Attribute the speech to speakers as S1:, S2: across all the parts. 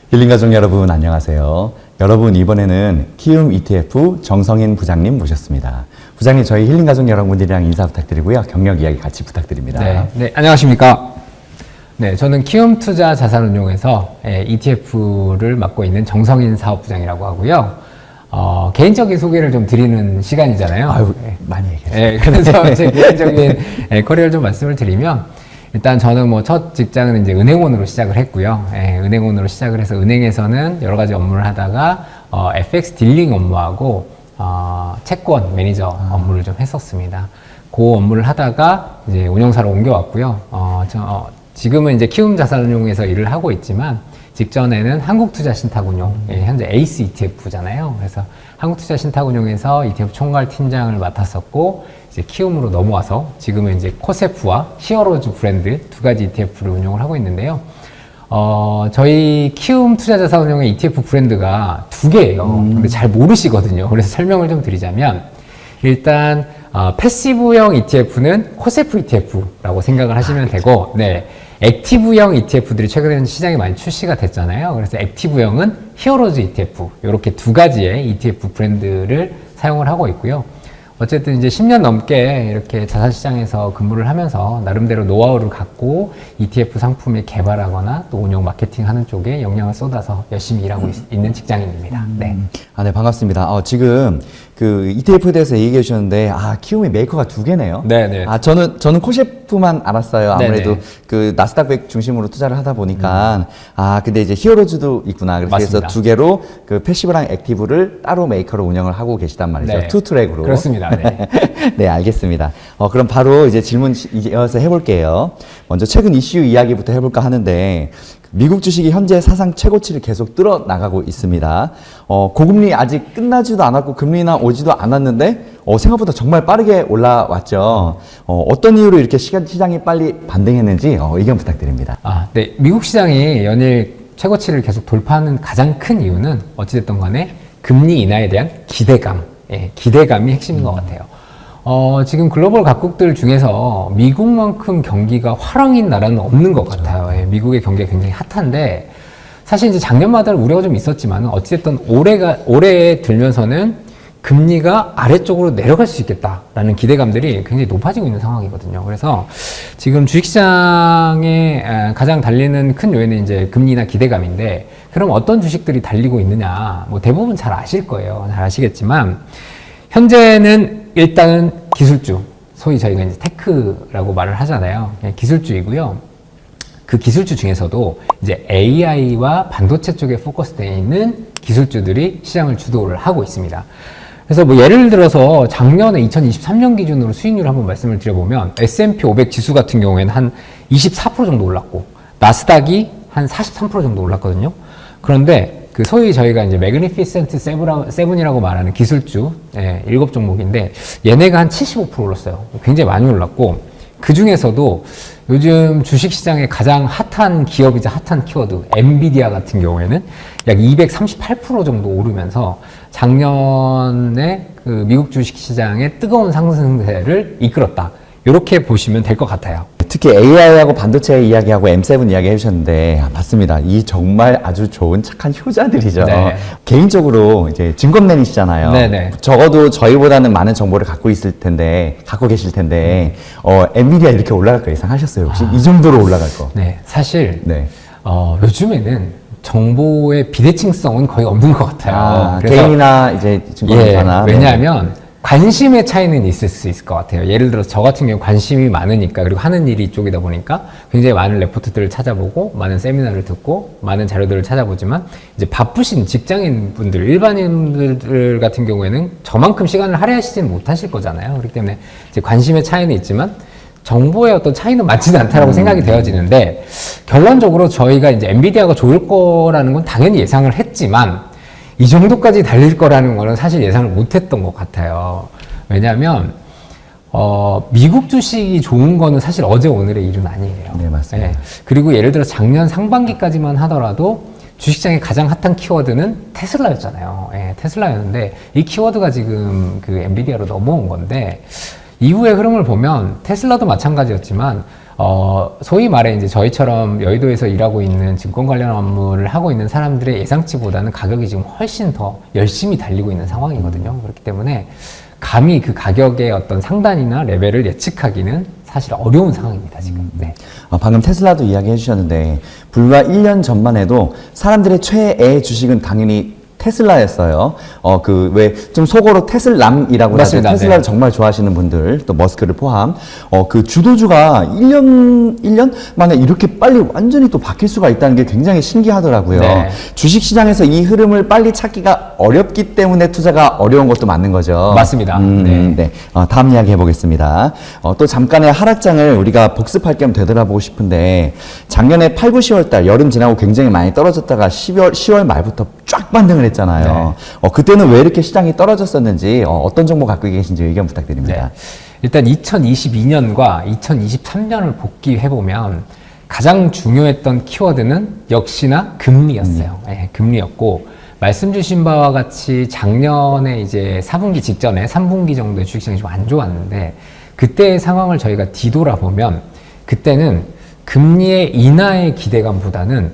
S1: 힐링 가족 여러분 안녕하세요. 여러분 이번에는 키움 ETF 정성인 부장님 모셨습니다. 부장님 저희 힐링 가족 여러분들이랑 인사 부탁드리고요. 경력 이야기 같이 부탁드립니다.
S2: 네, 안녕하십니까. 네, 저는 키움 투자 자산운용에서 ETF를 맡고 있는 정성인 사업부장이라고 하고요. 개인적인 소개를 좀 드리는 시간이잖아요.
S1: 아유, 많이 얘기했어요.
S2: 네, 그래서 제 개인적인 커리어를 좀 말씀을 드리면, 일단 저는 뭐 첫 직장은 이제 은행원으로 시작을 했고요. 은행원으로 시작을 해서 은행에서는 여러 가지 업무를 하다가 FX 딜링 업무하고 채권 매니저 업무를 좀 했었습니다. 그 업무를 하다가 이제 운영사로 옮겨왔고요. 지금은 이제 키움 자산운용에서 일을 하고 있지만 직전에는 한국투자신탁운용, 현재 에이스 ETF잖아요. 그래서 한국투자신탁운용에서 ETF 총괄팀장을 맡았었고, 이제 키움으로 넘어와서 지금은 이제 코세프와 히어로즈 브랜드 두 가지 ETF를 운용을 하고 있는데요. 저희 키움 투자자산운용의 ETF 브랜드가 두 개예요. 근데 잘 모르시거든요. 그래서 설명을 좀 드리자면, 일단 패시브형 ETF는 코세프 ETF라고 생각을 하시면 되고, 네. 액티브형 ETF들이 최근에는 시장에 많이 출시가 됐잖아요. 그래서 액티브형은 히어로즈 ETF, 이렇게 두 가지의 ETF 브랜드를 사용을 하고 있고요. 어쨌든 이제 10년 넘게 이렇게 자산시장에서 근무를 하면서 나름대로 노하우를 갖고 ETF 상품을 개발하거나 또 운영 마케팅 하는 쪽에 역량을 쏟아서 열심히 일하고 있는 직장인입니다. 네.
S1: 네, 반갑습니다. 지금 그 ETF에 대해서 얘기해 주셨는데, 키움이 메이커가 두 개네요.
S2: 네네.
S1: 저는 코셰프만 알았어요. 아무래도
S2: 네네.
S1: 그 나스닥 100 중심으로 투자를 하다 보니까, 근데 이제 히어로즈도 있구나. 그래서
S2: 맞습니다.
S1: 두 개로 그 패시브랑 액티브를 따로 메이커로 운영을 하고 계시단 말이죠.
S2: 네.
S1: 투 트랙으로.
S2: 그렇습니다. 네.
S1: 네, 알겠습니다. 그럼 바로 이제 질문 이어서 해볼게요. 먼저 최근 이슈 이야기부터 해볼까 하는데, 미국 주식이 현재 사상 최고치를 계속 뚫어 나가고 있습니다. 고금리 아직 끝나지도 않았고 금리나 오지도 않았는데 생각보다 정말 빠르게 올라왔죠. 어떤 이유로 이렇게 시장이 빨리 반등했는지 의견 부탁드립니다.
S2: 네. 미국 시장이 연일 최고치를 계속 돌파하는 가장 큰 이유는 어찌됐든 간에 금리 인하에 대한 기대감, 기대감이 핵심인 것 같아요. 지금 글로벌 각국들 중에서 미국만큼 경기가 화랑인 나라는 없는 것 같아요. 미국의 경기가 굉장히 핫한데, 사실 이제 작년마다 우려가 좀 있었지만, 어찌됐든 올해 들면서는 금리가 아래쪽으로 내려갈 수 있겠다라는 기대감들이 굉장히 높아지고 있는 상황이거든요. 그래서 지금 주식시장에 가장 달리는 큰 요인은 이제 금리나 기대감인데, 그럼 어떤 주식들이 달리고 있느냐, 뭐 대부분 잘 아실 거예요. 잘 아시겠지만, 현재는 일단은 기술주, 소위 저희가 이제 테크라고 말을 하잖아요. 기술주이고요. 그 기술주 중에서도 이제 AI와 반도체 쪽에 포커스되어 있는 기술주들이 시장을 주도를 하고 있습니다. 그래서 뭐 예를 들어서 작년에 2023년 기준으로 수익률을 한번 말씀을 드려보면, S&P 500 지수 같은 경우에는 한 24% 정도 올랐고, 나스닥이 한 43% 정도 올랐거든요. 그런데 그 소위 저희가 이제 매그니피센트 세븐이라고 말하는 기술주 7종목인데, 얘네가 한 75% 올랐어요. 굉장히 많이 올랐고, 그 중에서도 요즘 주식시장의 가장 핫한 기업이자 핫한 키워드 엔비디아 같은 경우에는 약 238% 정도 오르면서 작년에 그 미국 주식시장의 뜨거운 상승세를 이끌었다, 이렇게 보시면 될 것 같아요.
S1: 특히 AI하고 반도체 이야기하고 M7 이야기 해주셨는데, 맞습니다. 이 정말 아주 좋은 착한 효자들이죠.
S2: 네.
S1: 개인적으로 이제 증권맨이시잖아요.
S2: 네네.
S1: 적어도 저희보다는 많은 정보를 갖고 계실 텐데, 엔비디아 이렇게 올라갈 거 예상하셨어요? 혹시 이 정도로 올라갈 거?
S2: 네, 사실
S1: 네.
S2: 요즘에는 정보의 비대칭성은 거의 없는 것 같아요. 그래서
S1: 개인이나 이제 증권사나.
S2: 왜냐하면 관심의 차이는 있을 수 있을 것 같아요. 예를 들어서 저 같은 경우 관심이 많으니까, 그리고 하는 일이 이쪽이다 보니까 굉장히 많은 레포트들을 찾아보고, 많은 세미나를 듣고, 많은 자료들을 찾아보지만, 이제 바쁘신 직장인 분들, 일반인들 같은 경우에는 저만큼 시간을 할애하시지는 못하실 거잖아요. 그렇기 때문에 이제 관심의 차이는 있지만, 정보의 어떤 차이는 많지는 않다라고 생각이 되어지는데, 결론적으로 저희가 이제 엔비디아가 좋을 거라는 건 당연히 예상을 했지만, 이 정도까지 달릴 거라는 거는 사실 예상을 못 했던 것 같아요. 왜냐하면, 미국 주식이 좋은 거는 사실 어제 오늘의 일은 아니에요.
S1: 네, 맞습니다.
S2: 그리고 예를 들어 작년 상반기까지만 하더라도 주식시장의 가장 핫한 키워드는 테슬라였잖아요. 테슬라였는데, 이 키워드가 지금 그 엔비디아로 넘어온 건데, 이후의 흐름을 보면 테슬라도 마찬가지였지만 소위 말해 이제 저희처럼 여의도에서 일하고 있는 증권 관련 업무를 하고 있는 사람들의 예상치보다는 가격이 지금 훨씬 더 열심히 달리고 있는 상황이거든요. 그렇기 때문에 감히 그 가격의 어떤 상단이나 레벨을 예측하기는 사실 어려운 상황입니다, 지금. 네.
S1: 방금 테슬라도 이야기해 주셨는데 불과 1년 전만 해도 사람들의 최애 주식은 당연히 테슬라였어요. 그 왜 좀 속어로 테슬람이라고 하죠.
S2: 맞습니다.
S1: 테슬라를
S2: 네.
S1: 정말 좋아하시는 분들, 또 머스크를 포함. 그 주도주가 1년 만에 이렇게 빨리 완전히 또 바뀔 수가 있다는 게 굉장히 신기하더라고요.
S2: 네.
S1: 주식 시장에서 이 흐름을 빨리 찾기가 어렵기 때문에 투자가 어려운 것도 맞는 거죠.
S2: 맞습니다.
S1: 네.
S2: 네.
S1: 다음 이야기 해보겠습니다. 또 잠깐의 하락장을 우리가 복습할 겸 되돌아보고 싶은데 작년에 8, 9, 10월 달 여름 지나고 굉장히 많이 떨어졌다가 10월 말부터 쫙 반등을 했잖아요. 그때는 왜 이렇게 시장이 떨어졌었는지 어떤 정보 갖고 계신지 의견 부탁드립니다.
S2: 네. 일단 2022년과 2023년을 복귀해보면 가장 중요했던 키워드는 역시나 금리였어요. 네, 금리였고, 말씀 주신 바와 같이 작년에 이제 4분기 직전에 3분기 정도의 주식시장이 좀 안 좋았는데, 그때의 상황을 저희가 뒤돌아보면, 그때는 금리의 인하의 기대감보다는,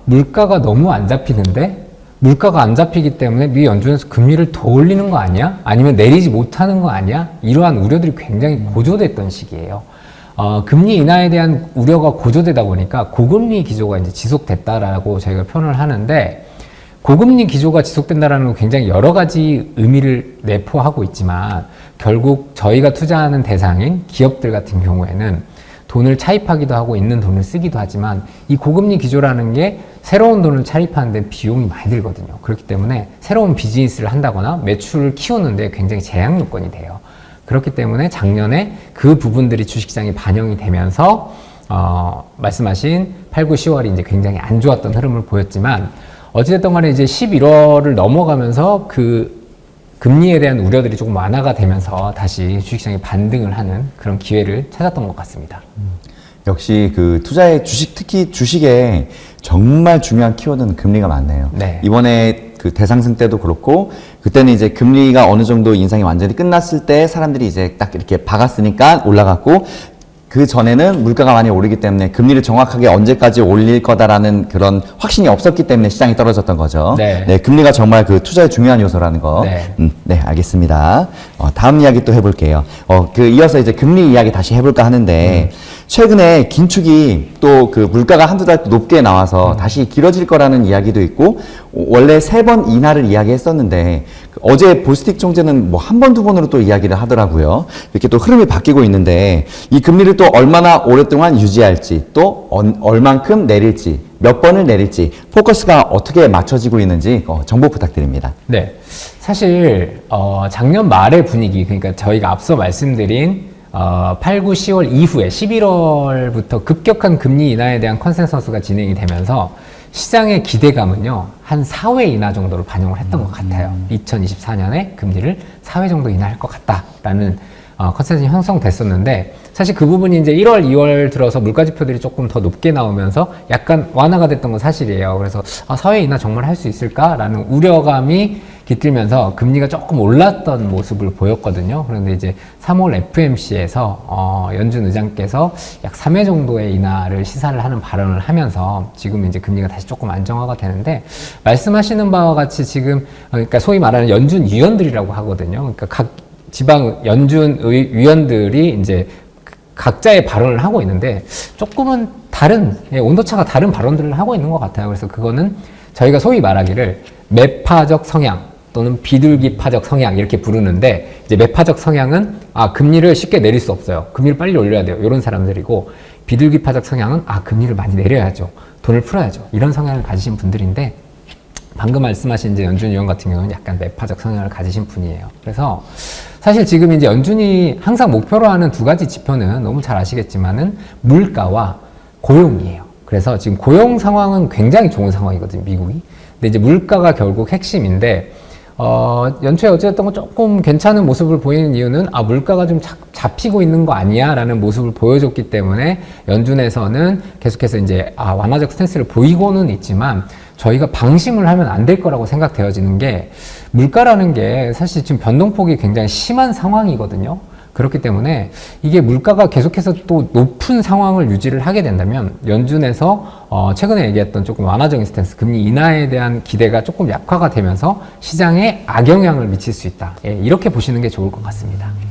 S2: 물가가 너무 안 잡히는데, 물가가 안 잡히기 때문에 미 연준에서 금리를 더 올리는 거 아니야? 아니면 내리지 못하는 거 아니야? 이러한 우려들이 굉장히 고조됐던 시기예요. 금리 인하에 대한 우려가 고조되다 보니까 고금리 기조가 이제 지속됐다라고 저희가 표현을 하는데, 고금리 기조가 지속된다라는 건 굉장히 여러 가지 의미를 내포하고 있지만, 결국 저희가 투자하는 대상인 기업들 같은 경우에는 돈을 차입하기도 하고 있는 돈을 쓰기도 하지만, 이 고금리 기조라는 게 새로운 돈을 차입하는 데 비용이 많이 들거든요. 그렇기 때문에 새로운 비즈니스를 한다거나 매출을 키우는 데 굉장히 제약 요건이 돼요. 그렇기 때문에 작년에 그 부분들이 주식시장에 반영이 되면서 말씀하신 8, 9, 10월이 이제 굉장히 안 좋았던 흐름을 보였지만, 어찌됐든 간에 이제 11월을 넘어가면서 그 금리에 대한 우려들이 조금 완화가 되면서 다시 주식시장이 반등을 하는 그런 기회를 찾았던 것 같습니다.
S1: 역시 그 투자의 특히 주식에 정말 중요한 키워드는 금리가 많네요.
S2: 네.
S1: 이번에 그 대상승 때도 그렇고, 그때는 이제 금리가 어느 정도 인상이 완전히 끝났을 때 사람들이 이제 딱 이렇게 박았으니까 올라갔고, 그 전에는 물가가 많이 오르기 때문에 금리를 정확하게 언제까지 올릴 거다라는 그런 확신이 없었기 때문에 시장이 떨어졌던 거죠.
S2: 네.
S1: 금리가 정말 그 투자의 중요한 요소라는 거.
S2: 네.
S1: 네, 알겠습니다. 다음 이야기 또 해볼게요. 이어서 이제 금리 이야기 다시 해볼까 하는데, 최근에 긴축이 또 그 물가가 한두 달 높게 나와서 다시 길어질 거라는 이야기도 있고, 원래 3번 인하를 이야기했었는데, 어제 볼스틱 총재는 뭐 한 번, 두 번으로 또 이야기를 하더라고요. 이렇게 또 흐름이 바뀌고 있는데, 이 금리를 또 얼마나 오랫동안 유지할지, 또 얼만큼 내릴지, 몇 번을 내릴지, 포커스가 어떻게 맞춰지고 있는지 정보 부탁드립니다.
S2: 네. 사실, 작년 말의 분위기, 그러니까 저희가 앞서 말씀드린 8, 9, 10월 이후에 11월부터 급격한 금리 인하에 대한 컨센서스가 진행이 되면서 시장의 기대감은요, 한 4회 인하 정도로 반영을 했던 것 같아요. 2024년에 금리를 4회 정도 인하할 것 같다라는 컨센서스가 형성됐었는데, 사실 그 부분이 이제 1월, 2월 들어서 물가지표들이 조금 더 높게 나오면서 약간 완화가 됐던 건 사실이에요. 그래서 4회 인하 정말 할 수 있을까라는 우려감이 깃들면서 금리가 조금 올랐던 모습을 보였거든요. 그런데 이제 3월 FMC에서 연준 의장께서 약 3회 정도의 인하를 시사를 하는 발언을 하면서 지금 이제 금리가 다시 조금 안정화가 되는데, 말씀하시는 바와 같이 지금 그러니까 소위 말하는 연준 위원들이라고 하거든요. 그러니까 각 지방 연준 위원들이 이제 각자의 발언을 하고 있는데 조금은 다른 온도차가 다른 발언들을 하고 있는 것 같아요. 그래서 그거는 저희가 소위 말하기를 매파적 성향 또는 비둘기파적 성향 이렇게 부르는데, 이제 매파적 성향은 금리를 쉽게 내릴 수 없어요. 금리를 빨리 올려야 돼요. 이런 사람들이고, 비둘기파적 성향은 금리를 많이 내려야죠. 돈을 풀어야죠. 이런 성향을 가지신 분들인데, 방금 말씀하신 이제 연준 위원 같은 경우는 약간 매파적 성향을 가지신 분이에요. 그래서 사실 지금 이제 연준이 항상 목표로 하는 두 가지 지표는 너무 잘 아시겠지만은 물가와 고용이에요. 그래서 지금 고용 상황은 굉장히 좋은 상황이거든요, 미국이. 근데 이제 물가가 결국 핵심인데, 연초에 어쨌든 조금 괜찮은 모습을 보이는 이유는 물가가 좀 잡히고 있는 거 아니야? 라는 모습을 보여줬기 때문에 연준에서는 계속해서 이제 완화적 스탠스를 보이고는 있지만, 저희가 방심을 하면 안 될 거라고 생각되어지는 게, 물가라는 게 사실 지금 변동폭이 굉장히 심한 상황이거든요. 그렇기 때문에 이게 물가가 계속해서 또 높은 상황을 유지를 하게 된다면 연준에서 최근에 얘기했던 조금 완화적인 스탠스, 금리 인하에 대한 기대가 조금 약화가 되면서 시장에 악영향을 미칠 수 있다. 예, 이렇게 보시는 게 좋을 것 같습니다.